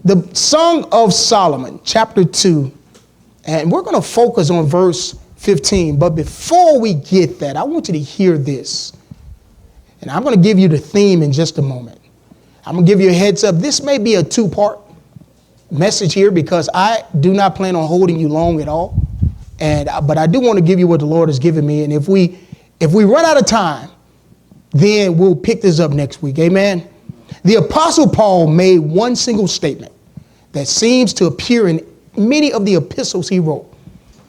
The Song of Solomon, chapter 2, and we're going to focus on verse 15. But before we get that, I want you to hear this. And I'm going to give you the theme in just a moment. I'm going to give you a heads up. This may be a two-part message here because I do not plan on holding you long at all. But I do want to give you what the Lord has given me. And if we run out of time, then we'll pick this up next week. Amen. The Apostle Paul made one single statement that seems to appear in many of the epistles he wrote,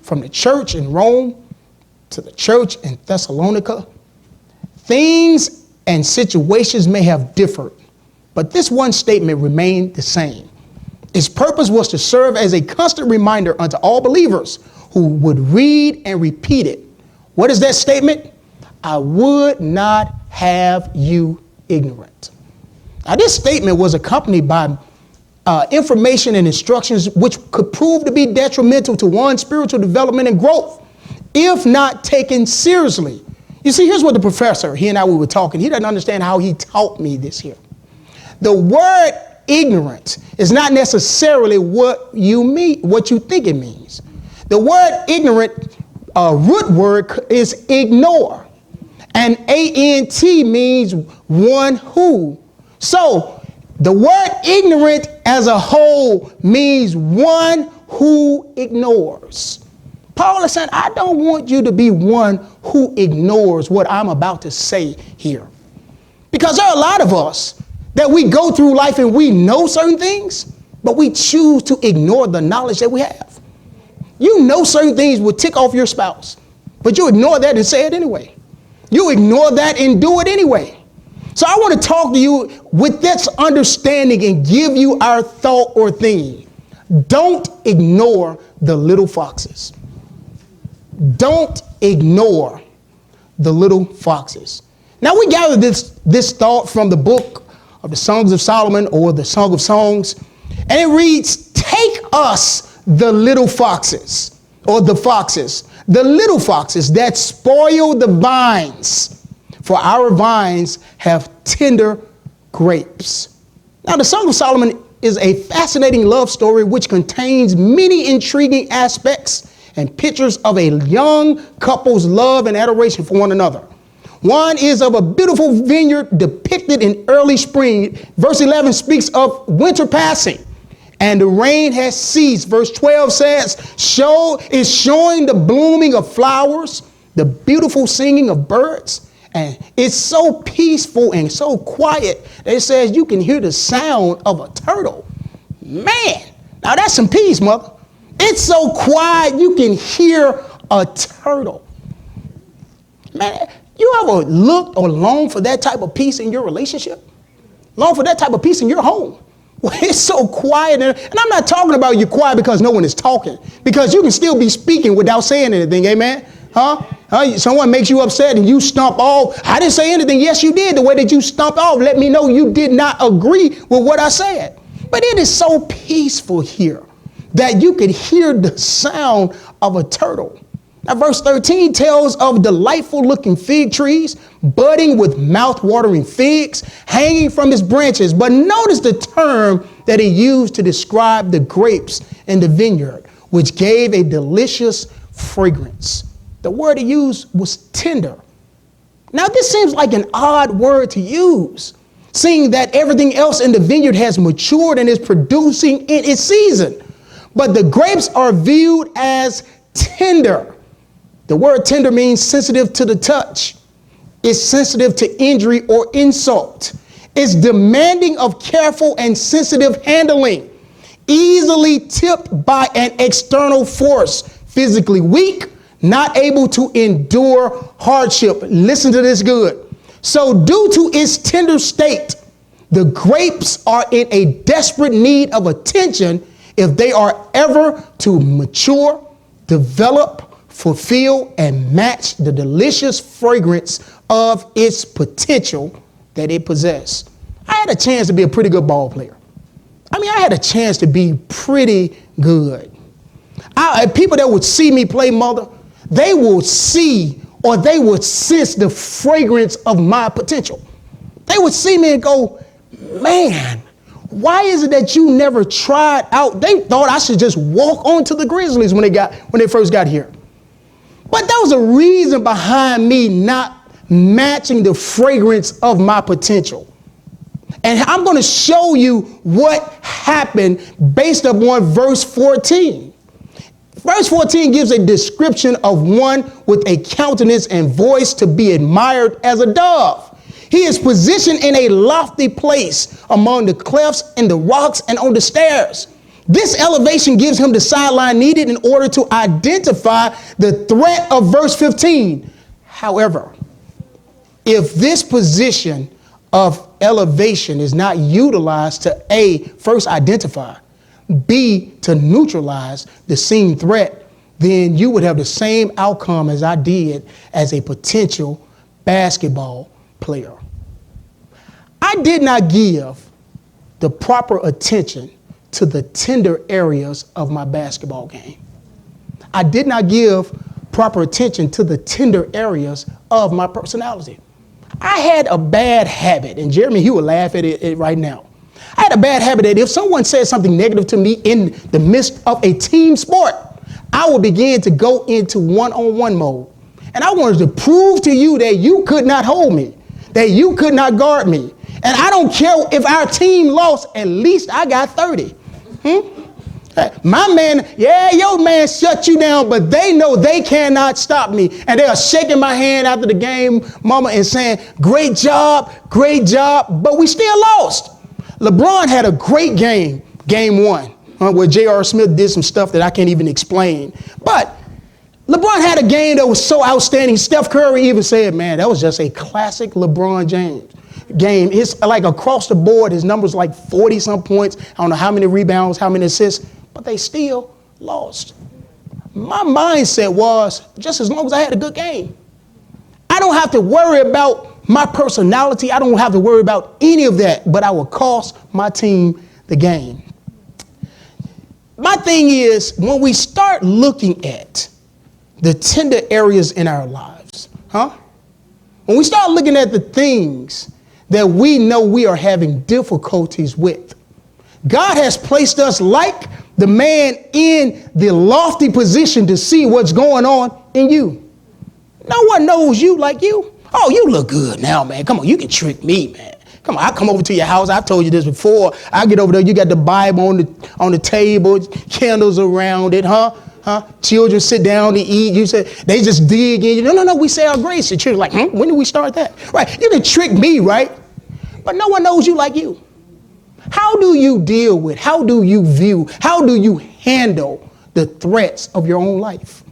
from the church in Rome to the church in Thessalonica. Things and situations may have differed, but this one statement remained the same. Its purpose was to serve as a constant reminder unto all believers who would read and repeat it. What is that statement? I would not have you ignorant. Now, this statement was accompanied by information and instructions which could prove to be detrimental to one's spiritual development and growth if not taken seriously. You see, here's what the professor, he and I, we were talking. He doesn't understand how he taught me this here. The word ignorant is not necessarily what you mean, what you think it means. The word ignorant, root word is ignore. And A-N-T means one who. So the word ignorant as a whole means one who ignores. Paul is saying, I don't want you to be one who ignores what I'm about to say here. Because there are a lot of us that we go through life and we know certain things, but we choose to ignore the knowledge that we have. You know certain things will tick off your spouse, but you ignore that and say it anyway. You ignore that and do it anyway. So I want to talk to you with this understanding and give you our thought or theme. Don't ignore the little foxes. Don't ignore the little foxes. Now we gather this thought from the book of the Songs of Solomon, or the Song of Songs, and it reads, take us the little foxes, or the little foxes that spoil the vines, for our vines have tender grapes. Now, the Song of Solomon is a fascinating love story which contains many intriguing aspects and pictures of a young couple's love and adoration for one another. One is of a beautiful vineyard depicted in early spring. Verse 11 speaks of winter passing and the rain has ceased. Verse 12 says, showing the blooming of flowers, the beautiful singing of birds. And it's so peaceful and so quiet that it says you can hear the sound of a turtle. Man, now that's some peace, mother. It's so quiet you can hear a turtle. Man, you ever looked or longed for that type of peace in your relationship? Long for that type of peace in your home? Well, it's so quiet. And I'm not talking about you quiet because no one is talking. Because you can still be speaking without saying anything, amen? Someone makes you upset and you stomp off. I didn't say anything. Yes, you did. The way that you stomped off let me know you did not agree with what I said. But it is so peaceful here that you could hear the sound of a turtle. Now, verse 13 tells of delightful looking fig trees, budding with mouth-watering figs, hanging from its branches. But notice the term that he used to describe the grapes in the vineyard, which gave a delicious fragrance. The word he used was tender. Now, this seems like an odd word to use, seeing that everything else in the vineyard has matured and is producing in its season. But the grapes are viewed as tender. The word tender means sensitive to the touch. It's sensitive to injury or insult. It's demanding of careful and sensitive handling. Easily tipped by an external force. Physically weak, not able to endure hardship. Listen to this good. So due to its tender state, the grapes are in a desperate need of attention if they are ever to mature, develop, fulfill, and match the delicious fragrance of its potential that it possessed. I had a chance to be a pretty good ball player. I had a chance to be pretty good. People that would see me play, mother, they will see or they would sense the fragrance of my potential. They would see me and go, man, Why is it that you never tried out? They thought I should just walk on to the Grizzlies when they first got here. But there was a reason behind me not matching the fragrance of my potential. And I'm going to show you what happened based upon verse 14. Verse 14 gives a description of one with a countenance and voice to be admired as a dove. He is positioned in a lofty place among the clefts and the rocks and on the stairs. This elevation gives him the sideline needed in order to identify the threat of verse 15. However, if this position of elevation is not utilized to A, first identify, B, to neutralize the seen threat, then you would have the same outcome as I did as a potential basketball player. I did not give the proper attention to the tender areas of my basketball game. I did not give proper attention to the tender areas of my personality. I had a bad habit, and Jeremy, he would laugh at it right now. I had a bad habit that if someone said something negative to me in the midst of a team sport, I would begin to go into one-on-one mode. And I wanted to prove to you that you could not hold me, that you could not guard me. And I don't care if our team lost, at least I got 30. My man, your man shut you down, but they know they cannot stop me. And they are shaking my hand after the game, mama, and saying, great job, but we still lost. LeBron had a great game, game one, where J.R. Smith did some stuff that I can't even explain. But LeBron had a game that was so outstanding. Steph Curry even said, man, that was just a classic LeBron James game. It's like across the board, his numbers like 40-some points. I don't know how many rebounds, how many assists, but they still lost. My mindset was, just as long as I had a good game, I don't have to worry about my personality. I don't have to worry about any of that, but I will cost my team the game. My thing is, when we start looking at the tender areas in our lives, when we start looking at the things that we know we are having difficulties with, God has placed us like the man in the lofty position to see what's going on in you. No one knows you like you. Oh, you look good now, man. Come on, you can trick me, man. Come on, I come over to your house. I've told you this before. I get over there. You got the Bible on the table, candles around it, Children sit down to eat. You say they just dig in. No. We say our grace. The children like, when did we start that? Right? You can trick me, right? But no one knows you like you. How do you deal with? How do you view? How do you handle the threats of your own life?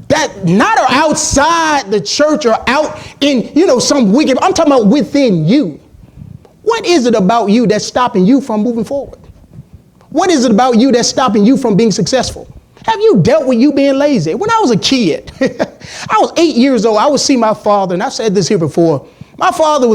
That not are outside the church or out in, some wicked. I'm talking about within you. What is it about you that's stopping you from moving forward? What is it about you that's stopping you from being successful? Have you dealt with you being lazy? When I was a kid, I was 8 years old. I would see my father, and I've said this here before. My dad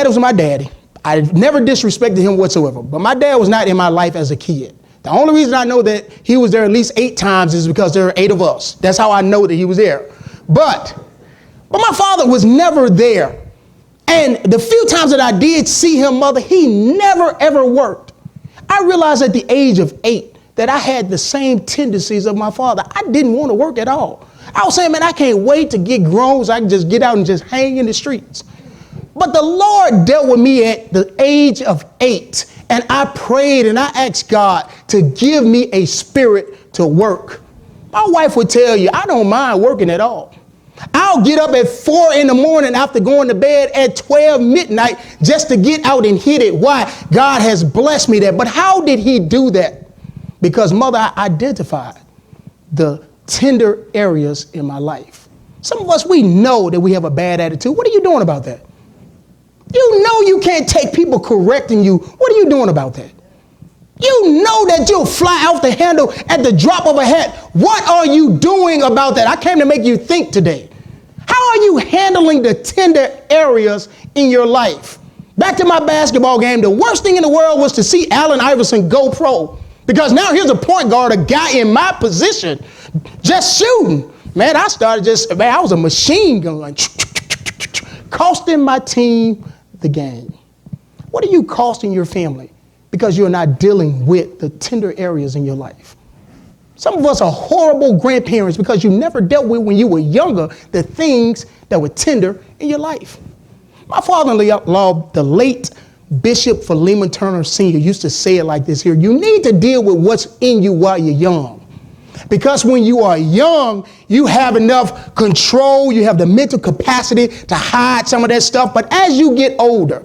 was my daddy. I never disrespected him whatsoever, but my dad was not in my life as a kid. The only reason I know that he was there at least 8 times is because there are 8 of us. That's how I know that he was there. But my father was never there. And the few times that I did see him, mother, he never, ever worked. I realized at the age of 8 that I had the same tendencies of my father. I didn't want to work at all. I was saying, man, I can't wait to get grown so I can just get out and just hang in the streets. But the Lord dealt with me at the age of 8, and I prayed and I asked God to give me a spirit to work. My wife would tell you, I don't mind working at all. I'll get up at 4 in the morning after going to bed at 12 midnight just to get out and hit it. Why? God has blessed me that. But how did he do that? Because, mother, I identified the tender areas in my life. Some of us, we know that we have a bad attitude. What are you doing about that? You know you can't take people correcting you. What are you doing about that? You know that you'll fly off the handle at the drop of a hat. What are you doing about that? I came to make you think today. How are you handling the tender areas in your life? Back to my basketball game. The worst thing in the world was to see Allen Iverson go pro. Because now here's a point guard, a guy in my position, just shooting. Man, I was a machine gun, costing my team the game. What are you costing your family because you're not dealing with the tender areas in your life? Some of us are horrible grandparents because you never dealt with, when you were younger, the things that were tender in your life. My father-in-law, the late Bishop Philemon Turner Sr., used to say it like this here: you need to deal with what's in you while you're young. Because when you are young, you have enough control, you have the mental capacity to hide some of that stuff. But as you get older,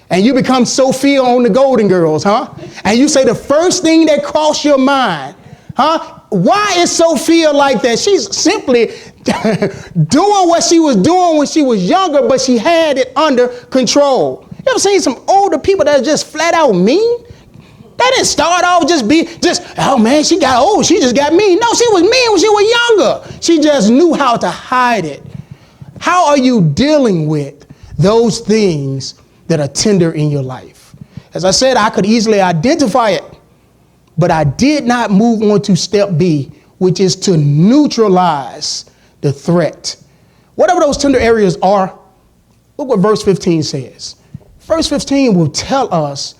and you become Sophia on the Golden Girls, and you say the first thing that crossed your mind, why is Sophia like that? She's simply doing what she was doing when she was younger, but she had it under control. You ever seen some older people that are just flat out mean? They didn't start off oh man, she got old, she just got mean. No, she was mean when she was younger. She just knew how to hide it. How are you dealing with those things that are tender in your life? As I said, I could easily identify it, but I did not move on to step B, which is to neutralize the threat. Whatever those tender areas are, look what verse 15 says. Verse 15 will tell us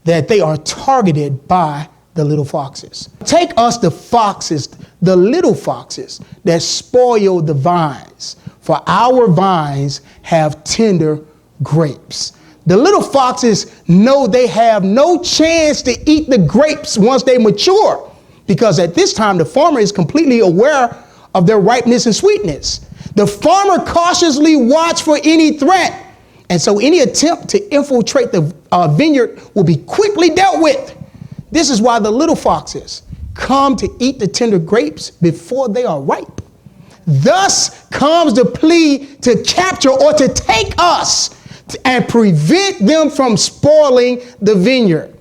that they are targeted by the little foxes. Take us the foxes, the little foxes that spoil the vines, for our vines have tender grapes. The little foxes know they have no chance to eat the grapes once they mature, because at this time the farmer is completely aware of their ripeness and sweetness. The farmer cautiously watches for any threat, and so any attempt to infiltrate the vineyard will be quickly dealt with. This is why the little foxes come to eat the tender grapes before they are ripe. Thus comes the plea to capture or to take us and prevent them from spoiling the vineyard.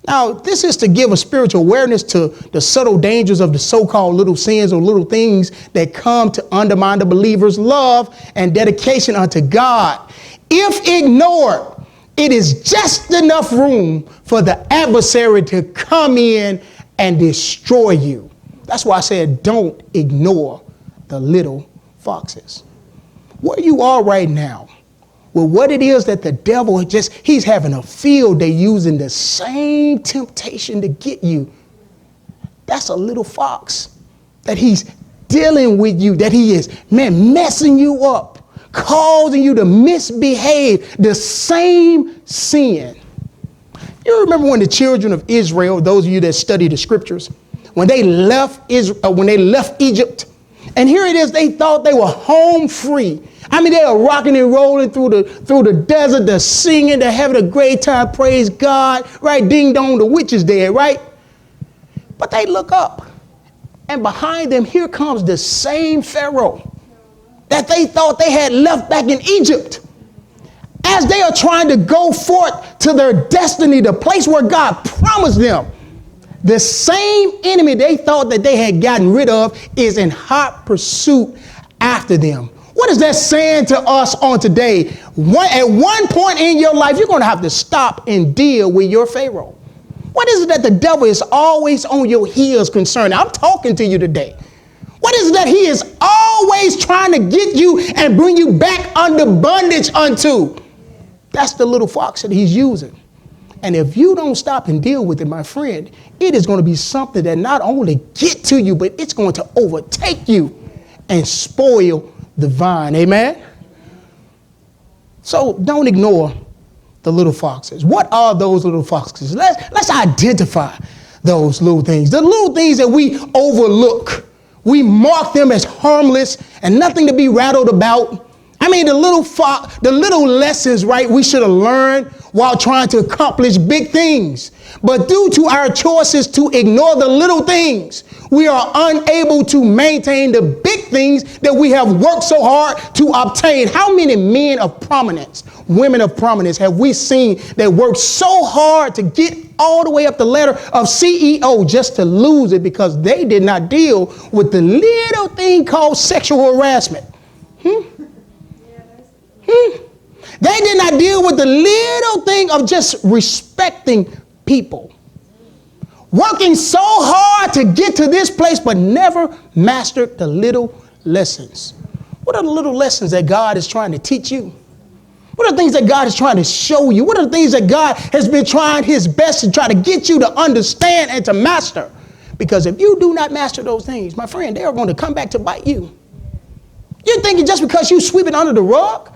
Now, this is to give a spiritual awareness to the subtle dangers of the so-called little sins or little things that come to undermine the believer's love and dedication unto God. If ignored, it is just enough room for the adversary to come in and destroy you. That's why I said don't ignore the little foxes. Where you are right now, with what it is that the devil he's having a field day using the same temptation to get you. That's a little fox that he's dealing with you, that he is, messing you up, causing you to misbehave, the same sin. You remember when the children of Israel, those of you that study the scriptures, when they left Egypt, and here it is, they thought they were home free. I mean, they were rocking and rolling through the desert, they're singing, they're having a great time, praise God, right? Ding dong, the witch is dead, right? But they look up, and behind them, here comes the same Pharaoh that they thought they had left back in Egypt. As they are trying to go forth to their destiny, the place where God promised them, the same enemy they thought that they had gotten rid of is in hot pursuit after them. What is that saying to us on today? At one point in your life, you're going to have to stop and deal with your Pharaoh. What is it that the devil is always on your heels concerning? I'm talking to you today. What is it that he is always trying to get you and bring you back under bondage unto? That's the little fox that he's using. And if you don't stop and deal with it, my friend, it is going to be something that not only get to you, but it's going to overtake you and spoil the vine. Amen? So don't ignore the little foxes. What are those little foxes? Let's identify those little things. The little things that we overlook. We mark them as harmless and nothing to be rattled about. I mean, the little lessons, right, we should have learned while trying to accomplish big things. But due to our choices to ignore the little things, we are unable to maintain the big things that we have worked so hard to obtain. How many men of prominence, women of prominence have we seen that worked so hard to get all the way up the ladder of CEO just to lose it because they did not deal with the little thing called sexual harassment? They did not deal with the little thing of just respecting people. Working so hard to get to this place, but never mastered the little lessons. What are the little lessons that God is trying to teach you? What are the things that God is trying to show you? What are the things that God has been trying his best to try to get you to understand and to master? Because if you do not master those things, my friend, they are going to come back to bite you. You're thinking just because you sweep it under the rug,